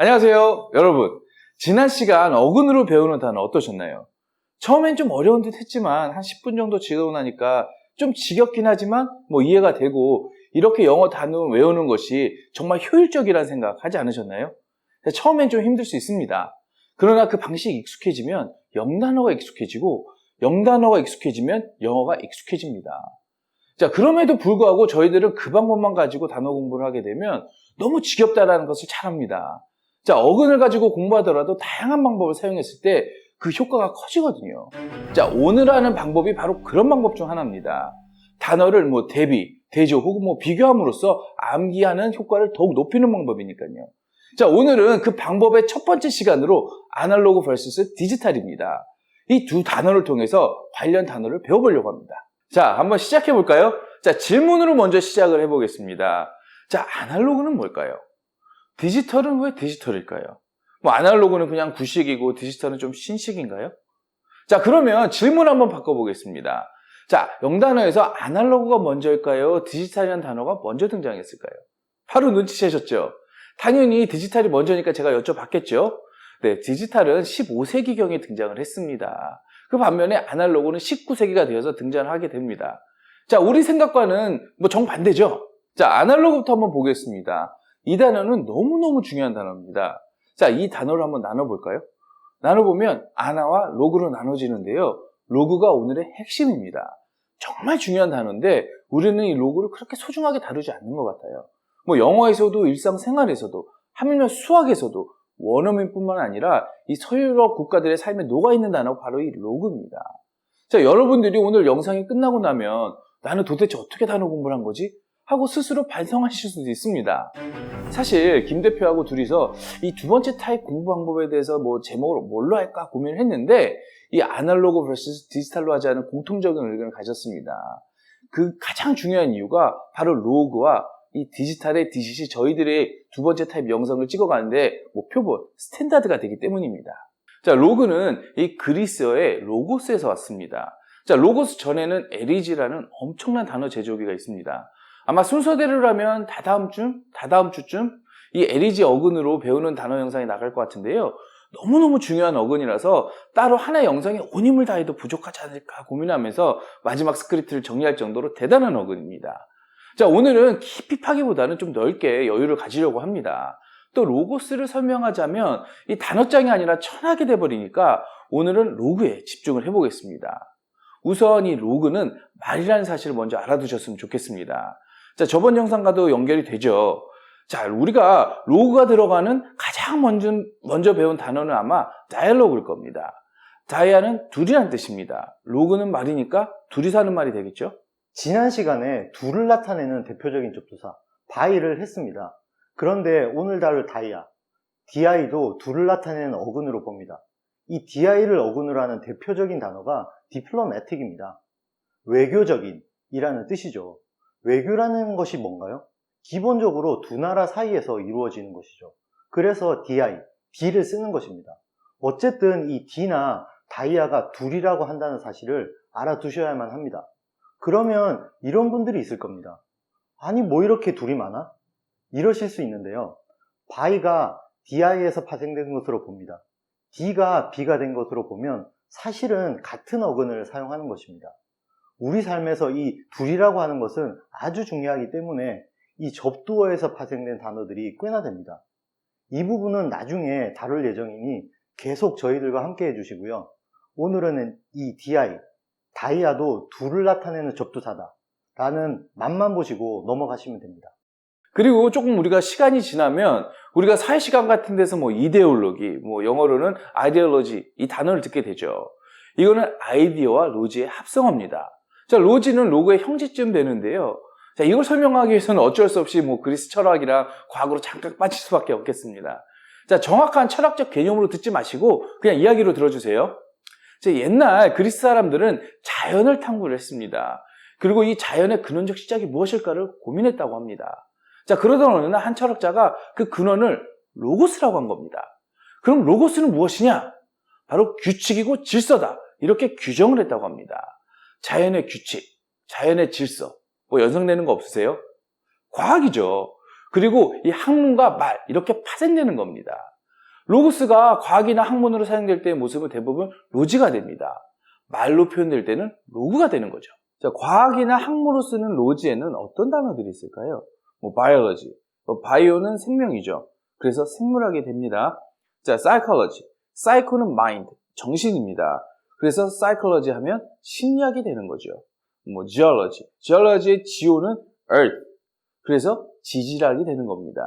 안녕하세요 여러분. 지난 시간 어근으로 배우는 단어 어떠셨나요? 처음엔 좀 어려운 듯 했지만 한 10분 정도 지나고 나니까 좀 지겹긴 하지만 이해가 되고, 이렇게 영어 단어 외우는 것이 정말 효율적이라는 생각 하지 않으셨나요? 처음엔 좀 힘들 수 있습니다. 그러나 그 방식이 익숙해지면 영단어가 익숙해지고, 영단어가 익숙해지면 영어가 익숙해집니다. 자, 그럼에도 불구하고 저희들은 그 방법만 가지고 단어 공부를 하게 되면 너무 지겹다라는 것을 잘 압니다. 자, 어근을 가지고 공부하더라도 다양한 방법을 사용했을 때 그 효과가 커지거든요. 자, 오늘 하는 방법이 바로 그런 방법 중 하나입니다. 단어를 대비, 대조 혹은 비교함으로써 암기하는 효과를 더욱 높이는 방법이니까요. 자, 오늘은 그 방법의 첫 번째 시간으로 아날로그 vs 디지털입니다. 이 두 단어를 통해서 관련 단어를 배워보려고 합니다. 자, 한번 시작해 볼까요? 자, 질문으로 먼저 시작을 해보겠습니다. 자, 아날로그는 뭘까요? 디지털은 왜 디지털일까요? 아날로그는 그냥 구식이고 디지털은 좀 신식인가요? 자, 그러면 질문 한번 바꿔보겠습니다. 자, 영단어에서 아날로그가 먼저일까요? 디지털이라는 단어가 먼저 등장했을까요? 바로 눈치채셨죠? 당연히 디지털이 먼저니까 제가 여쭤봤겠죠? 네, 디지털은 15세기경에 등장을 했습니다. 그 반면에 아날로그는 19세기가 되어서 등장을 하게 됩니다. 자, 우리 생각과는 정반대죠? 자, 아날로그부터 한번 보겠습니다. 이 단어는 너무너무 중요한 단어입니다. 자, 이 단어를 한번 나눠볼까요? 나눠보면 아나와 로그로 나눠지는데요. 로그가 오늘의 핵심입니다. 정말 중요한 단어인데 우리는 이 로그를 그렇게 소중하게 다루지 않는 것 같아요. 영어에서도 일상생활에서도 하물며 수학에서도 원어민뿐만 아니라 이 서유럽 국가들의 삶에 녹아있는 단어가 바로 이 로그입니다. 자, 여러분들이 오늘 영상이 끝나고 나면 나는 도대체 어떻게 단어 공부를 한 거지? 하고 스스로 반성하실 수도 있습니다. 사실 김 대표하고 둘이서 이 두 번째 타입 공부 방법에 대해서 제목을 뭘로 할까 고민을 했는데, 이 아날로그 vs 디지털로 하자는 공통적인 의견을 가졌습니다. 그 가장 중요한 이유가 바로 로그와 이 디지털의 디짓이 저희들의 두 번째 타입 영상을 찍어가는데 표본, 스탠다드가 되기 때문입니다. 자, 로그는 이 그리스어의 로고스에서 왔습니다. 자, 로고스 전에는 에리지라는 엄청난 단어 제조기가 있습니다. 아마 순서대로라면 다다음 주쯤 이 에리지 어근으로 배우는 단어 영상이 나갈 것 같은데요. 너무너무 중요한 어근이라서 따로 하나의 영상에 온 힘을 다해도 부족하지 않을까 고민하면서 마지막 스크립트를 정리할 정도로 대단한 어근입니다. 자, 오늘은 깊이 파기보다는 좀 넓게 여유를 가지려고 합니다. 또 로고스를 설명하자면 이 단어장이 아니라 천하게 돼버리니까 오늘은 로그에 집중을 해보겠습니다. 우선 이 로그는 말이라는 사실을 먼저 알아두셨으면 좋겠습니다. 자, 저번 영상과도 연결이 되죠. 자, 우리가 로그가 들어가는 가장 먼저 배운 단어는 아마 다이얼로그일 겁니다. 다이아는 둘이란 뜻입니다. 로그는 말이니까 둘이서 하는 말이 되겠죠? 지난 시간에 둘을 나타내는 대표적인 접두사 바이를 했습니다. 그런데 오늘 다룰 다이아, DI도 둘을 나타내는 어근으로 봅니다. 이 DI를 어근으로 하는 대표적인 단어가 diplomatic입니다. 외교적인 이라는 뜻이죠. 외교라는 것이 뭔가요? 기본적으로 두 나라 사이에서 이루어지는 것이죠. 그래서 DI, D를 쓰는 것입니다. 어쨌든 이 D나 다이아가 둘이라고 한다는 사실을 알아두셔야만 합니다. 그러면 이런 분들이 있을 겁니다. 아니 이렇게 둘이 많아? 이러실 수 있는데요. 바이가 DI에서 파생된 것으로 봅니다. D가 B가 된 것으로 보면 사실은 같은 어근을 사용하는 것입니다. 우리 삶에서 이 둘이라고 하는 것은 아주 중요하기 때문에 이 접두어에서 파생된 단어들이 꽤나 됩니다. 이 부분은 나중에 다룰 예정이니 계속 저희들과 함께 해주시고요. 오늘은 이 DI, 다이아도 둘을 나타내는 접두사다 라는 맛만 보시고 넘어가시면 됩니다. 그리고 조금 우리가 시간이 지나면 우리가 사회시간 같은 데서 이데올로기, 영어로는 아이디올로지 이 단어를 듣게 되죠. 이거는 아이디어와 로지의 합성어입니다. 자, 로지는 로그의 형제쯤 되는데요. 자, 이걸 설명하기 위해서는 어쩔 수 없이 그리스 철학이랑 과거로 잠깐 빠질 수밖에 없겠습니다. 자, 정확한 철학적 개념으로 듣지 마시고 그냥 이야기로 들어주세요. 자, 옛날 그리스 사람들은 자연을 탐구를 했습니다. 그리고 이 자연의 근원적 시작이 무엇일까를 고민했다고 합니다. 자, 그러던 어느 날 한 철학자가 그 근원을 로고스라고 한 겁니다. 그럼 로고스는 무엇이냐? 바로 규칙이고 질서다. 이렇게 규정을 했다고 합니다. 자연의 규칙, 자연의 질서, 연상되는 거 없으세요? 과학이죠. 그리고 이 학문과 말 이렇게 파생되는 겁니다. 로고스가 과학이나 학문으로 사용될 때의 모습은 대부분 로지가 됩니다. 말로 표현될 때는 로그가 되는 거죠. 자, 과학이나 학문으로 쓰는 로지에는 어떤 단어들이 있을까요? biology, 바이오는 생명이죠. 그래서 생물학이 됩니다. 자, psychology, psycho는 mind, 정신입니다. 그래서 psychology 하면 심리학이 되는 거죠. geology, geology의 geo는 earth, 그래서 지질학이 되는 겁니다.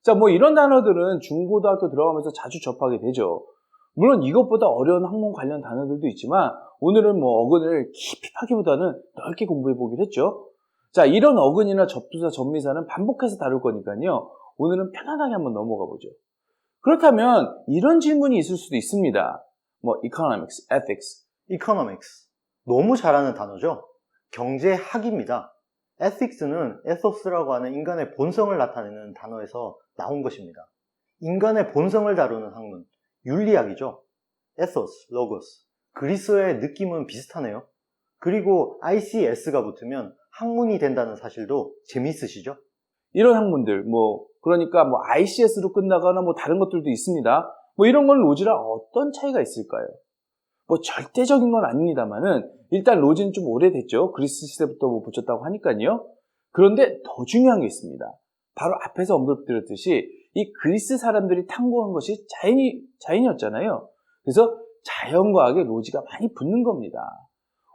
자, 이런 단어들은 중고등학교 들어가면서 자주 접하게 되죠. 물론 이것보다 어려운 학문 관련 단어들도 있지만 오늘은 어근을 깊이 파기보다는 넓게 공부해 보기로 했죠. 자, 이런 어근이나 접두사, 접미사는 반복해서 다룰 거니까요. 오늘은 편안하게 한번 넘어가 보죠. 그렇다면 이런 질문이 있을 수도 있습니다. economics, ethics. economics. 너무 잘 아는 단어죠. 경제학입니다. ethics는 ethos라고 하는 인간의 본성을 나타내는 단어에서 나온 것입니다. 인간의 본성을 다루는 학문, 윤리학이죠. ethos, logos. 그리스어의 느낌은 비슷하네요. 그리고 ICS가 붙으면 학문이 된다는 사실도 재미있으시죠? 이런 학문들, 그러니까 ICS로 끝나거나 다른 것들도 있습니다. 이런 건 로지랑 어떤 차이가 있을까요? 절대적인 건 아닙니다만은 일단 로지는 좀 오래됐죠. 그리스 시대부터 붙였다고 하니까요. 그런데 더 중요한 게 있습니다. 바로 앞에서 언급드렸듯이 이 그리스 사람들이 탐구한 것이 자연이었잖아요. 그래서 자연과학에 로지가 많이 붙는 겁니다.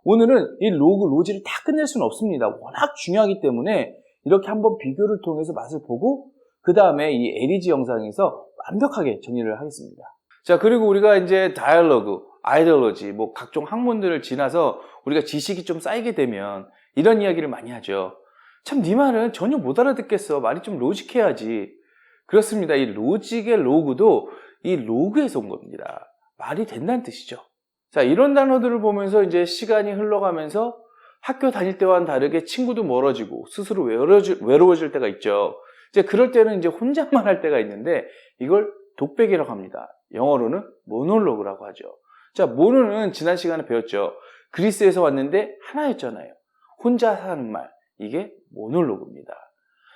오늘은 이 로지를 다 끝낼 수는 없습니다. 워낙 중요하기 때문에 이렇게 한번 비교를 통해서 맛을 보고 그 다음에 이 에리지 영상에서 완벽하게 정리를 하겠습니다. 자, 그리고 우리가 이제 다이얼로그, 아이디올로지, 각종 학문들을 지나서 우리가 지식이 좀 쌓이게 되면 이런 이야기를 많이 하죠. 참, 네 말은 전혀 못 알아듣겠어. 말이 좀 로직해야지. 그렇습니다. 이 로직의 로그도 이 로그에서 온 겁니다. 말이 된다는 뜻이죠. 자, 이런 단어들을 보면서 이제 시간이 흘러가면서 학교 다닐 때와는 다르게 친구도 멀어지고 스스로 외로워질 때가 있죠. 이제 그럴 때는 이제 혼잣말 할 때가 있는데 이걸 독백이라고 합니다. 영어로는 모놀로그라고 하죠. 자, 모노는 지난 시간에 배웠죠. 그리스에서 왔는데 하나였잖아요. 혼자 하는 말, 이게 모놀로그입니다.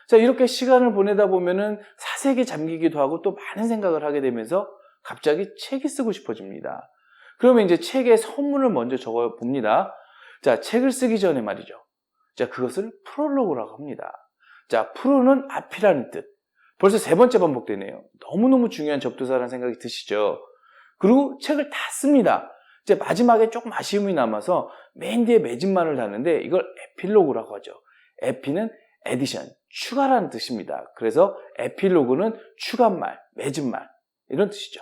자, 이렇게 시간을 보내다 보면은 사색에 잠기기도 하고 또 많은 생각을 하게 되면서 갑자기 책이 쓰고 싶어집니다. 그러면 이제 책에 서문을 먼저 적어 봅니다. 자, 책을 쓰기 전에 말이죠. 자, 그것을 프롤로그라고 합니다. 자, 프로는 앞이라는 뜻. 벌써 3번째 반복되네요. 너무너무 중요한 접두사라는 생각이 드시죠? 그리고 책을 다 씁니다. 이제 마지막에 조금 아쉬움이 남아서 맨 뒤에 맺은말을 다는데 이걸 에필로그라고 하죠. 에피는 에디션, 추가라는 뜻입니다. 그래서 에필로그는 추가말, 맺은말 이런 뜻이죠.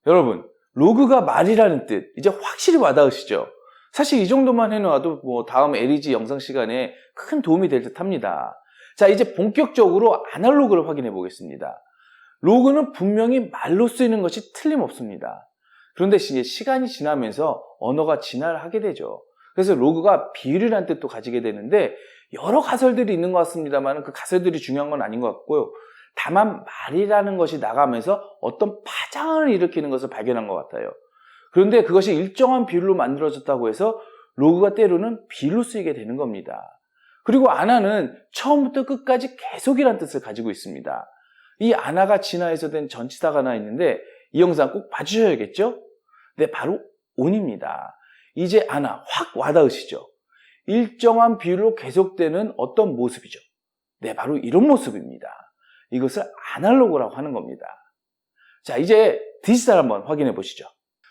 여러분, 로그가 말이라는 뜻 이제 확실히 와닿으시죠? 사실 이 정도만 해놓아도 다음 에리지 영상 시간에 큰 도움이 될 듯 합니다. 자, 이제 본격적으로 아날로그를 확인해 보겠습니다. 로그는 분명히 말로 쓰이는 것이 틀림없습니다. 그런데 시간이 지나면서 언어가 진화를 하게 되죠. 그래서 로그가 비율이라는 뜻도 가지게 되는데 여러 가설들이 있는 것 같습니다만 그 가설들이 중요한 건 아닌 것 같고요. 다만 말이라는 것이 나가면서 어떤 파장을 일으키는 것을 발견한 것 같아요. 그런데 그것이 일정한 비율로 만들어졌다고 해서 로그가 때로는 비율로 쓰이게 되는 겁니다. 그리고 아나는 처음부터 끝까지 계속이라는 뜻을 가지고 있습니다. 이 아나가 진화해서 된 전치사가 하나 있는데 이 영상 꼭 봐주셔야겠죠? 네, 바로 온입니다. 이제 아나 확 와닿으시죠? 일정한 비율로 계속되는 어떤 모습이죠. 네, 바로 이런 모습입니다. 이것을 아날로그라고 하는 겁니다. 자, 이제 디지털 한번 확인해 보시죠.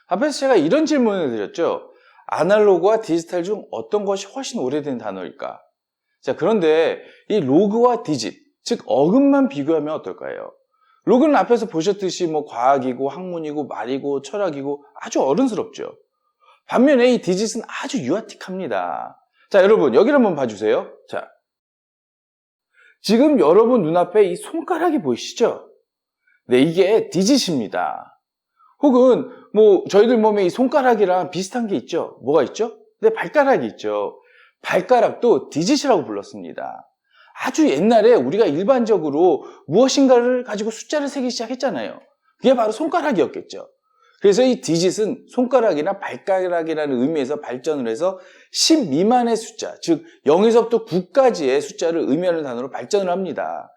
앞에서 제가 이런 질문을 드렸죠. 아날로그와 디지털 중 어떤 것이 훨씬 오래된 단어일까? 자, 그런데 이 로그와 디짓, 즉 어근만 비교하면 어떨까요? 로그는 앞에서 보셨듯이 과학이고 학문이고 말이고 철학이고 아주 어른스럽죠. 반면에 이 디짓은 아주 유아틱합니다. 자, 여러분 여기를 한번 봐주세요. 자, 지금 여러분 눈앞에 이 손가락이 보이시죠? 네, 이게 디짓입니다. 혹은 저희들 몸에 이 손가락이랑 비슷한 게 있죠? 뭐가 있죠? 네, 발가락이 있죠. 발가락도 디짓이라고 불렀습니다. 아주 옛날에 우리가 일반적으로 무엇인가를 가지고 숫자를 세기 시작했잖아요. 그게 바로 손가락이었겠죠. 그래서 이 디짓은 손가락이나 발가락이라는 의미에서 발전을 해서 10 미만의 숫자, 즉 0에서부터 9까지의 숫자를 의미하는 단어로 발전을 합니다.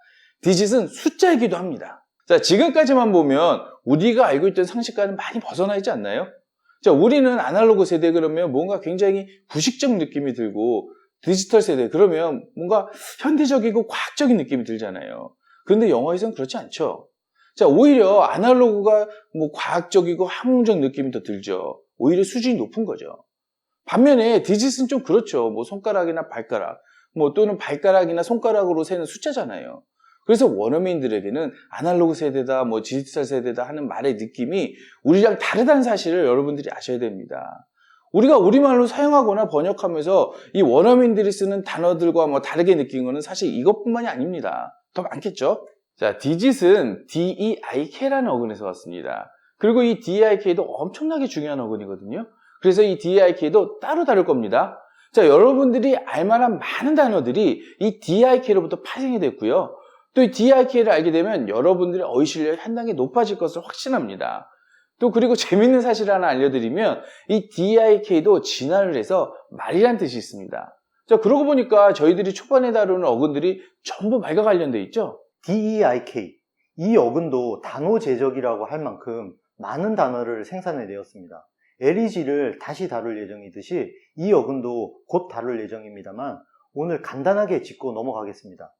디짓은 숫자이기도 합니다. 자, 지금까지만 보면 우리가 알고 있던 상식과는 많이 벗어나 있지 않나요? 자, 우리는 아날로그 세대 그러면 뭔가 굉장히 구식적 느낌이 들고 디지털 세대 그러면 뭔가 현대적이고 과학적인 느낌이 들잖아요. 그런데 영화에서는 그렇지 않죠. 자, 오히려 아날로그가 뭐 과학적이고 학문적 느낌이 더 들죠. 오히려 수준이 높은 거죠. 반면에 디짓은 좀 그렇죠. 뭐 손가락이나 발가락, 뭐 또는 발가락이나 손가락으로 세는 숫자잖아요. 그래서 원어민들에게는 아날로그 세대다, 뭐 디지털 세대다 하는 말의 느낌이 우리랑 다르다는 사실을 여러분들이 아셔야 됩니다. 우리가 우리말로 사용하거나 번역하면서 이 원어민들이 쓰는 단어들과 뭐 다르게 느낀 거는 사실 이것뿐만이 아닙니다. 더 많겠죠? 자, 디짓은 DEIK라는 어근에서 왔습니다. 그리고 이 DEIK도 엄청나게 중요한 어근이거든요. 그래서 이 DEIK도 따로 다룰 겁니다. 자, 여러분들이 알만한 많은 단어들이 이 DEIK로부터 파생이 됐고요. 또 이 DEIK를 알게 되면 여러분들의 어휘 실력이 상당히 높아질 것을 확신합니다. 또 그리고 재밌는 사실 하나 알려드리면 이 DEIK도 진화를 해서 말이란 뜻이 있습니다. 자, 그러고 보니까 저희들이 초반에 다루는 어근들이 전부 말과 관련돼 있죠? DEIK. 이 어근도 단어 제적이라고 할 만큼 많은 단어를 생산해내었습니다. LEG를 다시 다룰 예정이듯이 이 어근도 곧 다룰 예정입니다만 오늘 간단하게 짚고 넘어가겠습니다.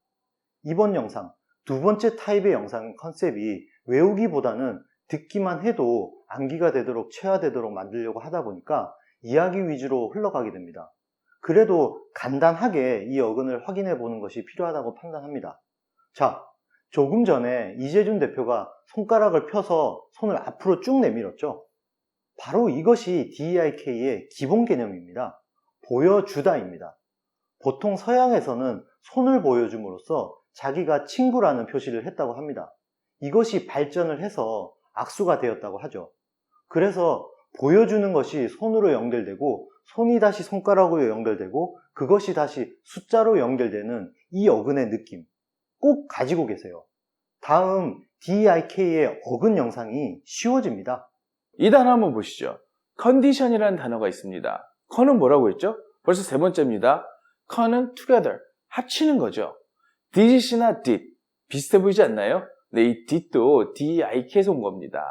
이번 영상, 두 번째 타입의 영상 컨셉이 외우기보다는 듣기만 해도 암기가 되도록 체화되도록 만들려고 하다 보니까 이야기 위주로 흘러가게 됩니다. 그래도 간단하게 이 어근을 확인해 보는 것이 필요하다고 판단합니다. 자, 조금 전에 이재준 대표가 손가락을 펴서 손을 앞으로 쭉 내밀었죠. 바로 이것이 DEIK의 기본 개념입니다. 보여주다입니다. 보통 서양에서는 손을 보여줌으로써 자기가 친구라는 표시를 했다고 합니다. 이것이 발전을 해서 악수가 되었다고 하죠. 그래서 보여주는 것이 손으로 연결되고 손이 다시 손가락으로 연결되고 그것이 다시 숫자로 연결되는 이 어근의 느낌 꼭 가지고 계세요. 다음 DEIK의 어근 영상이 쉬워집니다. 이 단어 한번 보시죠. 컨디션이라는 단어가 있습니다. 컨은 뭐라고 했죠? 벌써 세 번째입니다. 컨은 together, 합치는 거죠. digit이나 did, 비슷해 보이지 않나요? 네, 이 did도 DEIK에서 온 겁니다.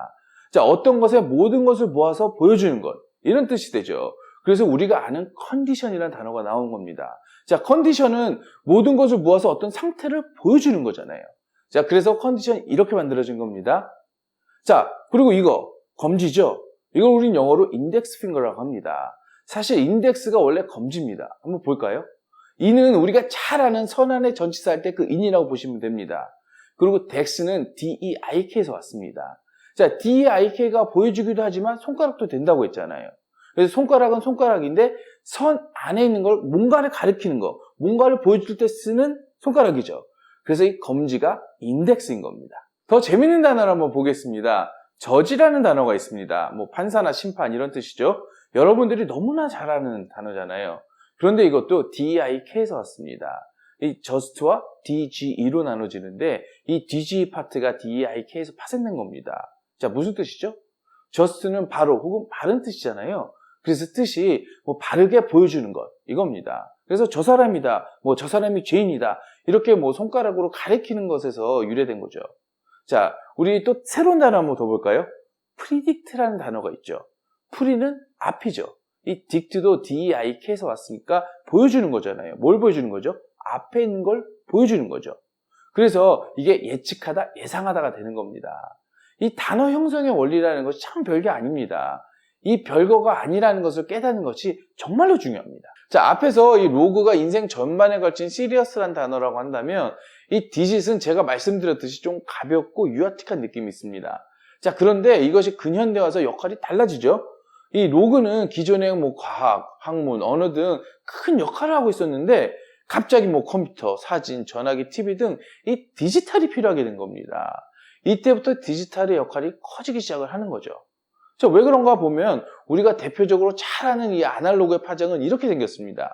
자, 어떤 것에 모든 것을 모아서 보여주는 것, 이런 뜻이 되죠. 그래서 우리가 아는 컨디션이라는 단어가 나온 겁니다. 자, 컨디션은 모든 것을 모아서 어떤 상태를 보여주는 거잖아요. 자, 그래서 컨디션 이렇게 만들어진 겁니다. 자, 그리고 이거 검지죠? 이걸 우린 영어로 인덱스 핑거라고 합니다. 사실 인덱스가 원래 검지입니다. 한번 볼까요? 이는 우리가 잘 아는 선안의 전치사 할 때 그 인이라고 보시면 됩니다. 그리고 덱스는 DEIK에서 왔습니다. 자, DEIK가 보여주기도 하지만 손가락도 된다고 했잖아요. 그래서 손가락은 손가락인데 선 안에 있는 걸 뭔가를 가리키는 거, 뭔가를 보여줄 때 쓰는 손가락이죠. 그래서 이 검지가 인덱스인 겁니다. 더 재밌는 단어를 한번 보겠습니다. 저지라는 단어가 있습니다. 뭐 판사나 심판 이런 뜻이죠. 여러분들이 너무나 잘 아는 단어잖아요. 그런데 이것도 DEIK에서 왔습니다. 이 just와 DGE로 나눠지는데 이 DGE 파트가 DEIK에서 파생된 겁니다. 자, 무슨 뜻이죠? just는 바로 혹은 바른 뜻이잖아요. 그래서 뜻이 뭐 바르게 보여주는 것 이겁니다. 그래서 저 사람이다, 뭐 저 사람이 죄인이다 이렇게 뭐 손가락으로 가리키는 것에서 유래된 거죠. 자, 우리 또 새로운 단어 한번 더 볼까요? predict라는 단어가 있죠. pre는 앞이죠. 이 dict도 DEIK에서 왔으니까 보여주는 거잖아요. 뭘 보여주는 거죠? 앞에 있는 걸 보여주는 거죠. 그래서 이게 예측하다, 예상하다가 되는 겁니다. 이 단어 형성의 원리라는 것이 참 별게 아닙니다. 이 별거가 아니라는 것을 깨닫는 것이 정말로 중요합니다. 자, 앞에서 이 로그가 인생 전반에 걸친 시리어스란 단어라고 한다면 이 디짓은 제가 말씀드렸듯이 좀 가볍고 유아틱한 느낌이 있습니다. 자, 그런데 이것이 근현대 와서 역할이 달라지죠. 이 로그는 기존에 뭐 과학, 학문, 언어 등 큰 역할을 하고 있었는데 갑자기 뭐 컴퓨터, 사진, 전화기, TV 등 이 디지털이 필요하게 된 겁니다. 이때부터 디지털의 역할이 커지기 시작을 하는 거죠. 자, 왜 그런가 보면 우리가 대표적으로 잘 아는 이 아날로그의 파장은 이렇게 생겼습니다.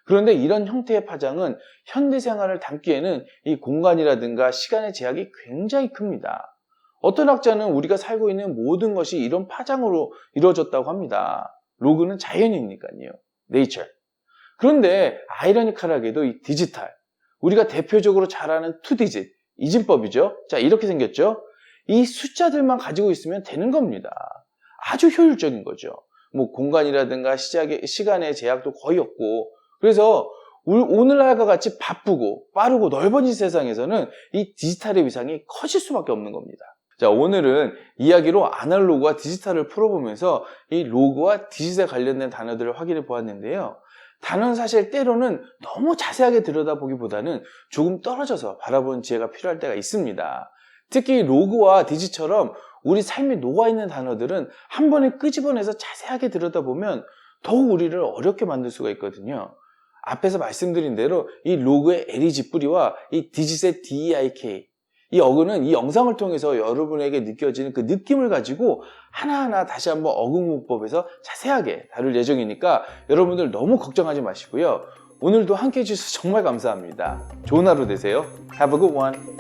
그런데 이런 형태의 파장은 현대 생활을 담기에는 이 공간이라든가 시간의 제약이 굉장히 큽니다. 어떤 학자는 우리가 살고 있는 모든 것이 이런 파장으로 이루어졌다고 합니다. 로그는 자연이니까요. nature. 그런데 아이러니컬하게도 이 디지털, 우리가 대표적으로 잘 아는 2디짓, 이진법이죠. 자, 이렇게 생겼죠. 이 숫자들만 가지고 있으면 되는 겁니다. 아주 효율적인 거죠. 뭐 공간이라든가 시간의 제약도 거의 없고. 그래서 오늘날과 같이 바쁘고 빠르고 넓어진 세상에서는 이 디지털의 위상이 커질 수밖에 없는 겁니다. 자, 오늘은 이야기로 아날로그와 디지털을 풀어보면서 이 로그와 디짓에 관련된 단어들을 확인해 보았는데요. 단어는 사실 때로는 너무 자세하게 들여다보기보다는 조금 떨어져서 바라보는 지혜가 필요할 때가 있습니다. 특히 로그와 디짓처럼 우리 삶에 녹아있는 단어들은 한 번에 끄집어내서 자세하게 들여다보면 더욱 우리를 어렵게 만들 수가 있거든요. 앞에서 말씀드린 대로 이 로그의 L이 뒷부리와 이 디짓의 DEIK, 이 어근은 이 영상을 통해서 여러분에게 느껴지는 그 느낌을 가지고 하나하나 다시 한번 어근문법에서 자세하게 다룰 예정이니까 여러분들 너무 걱정하지 마시고요. 오늘도 함께 해주셔서 정말 감사합니다. 좋은 하루 되세요. Have a good one.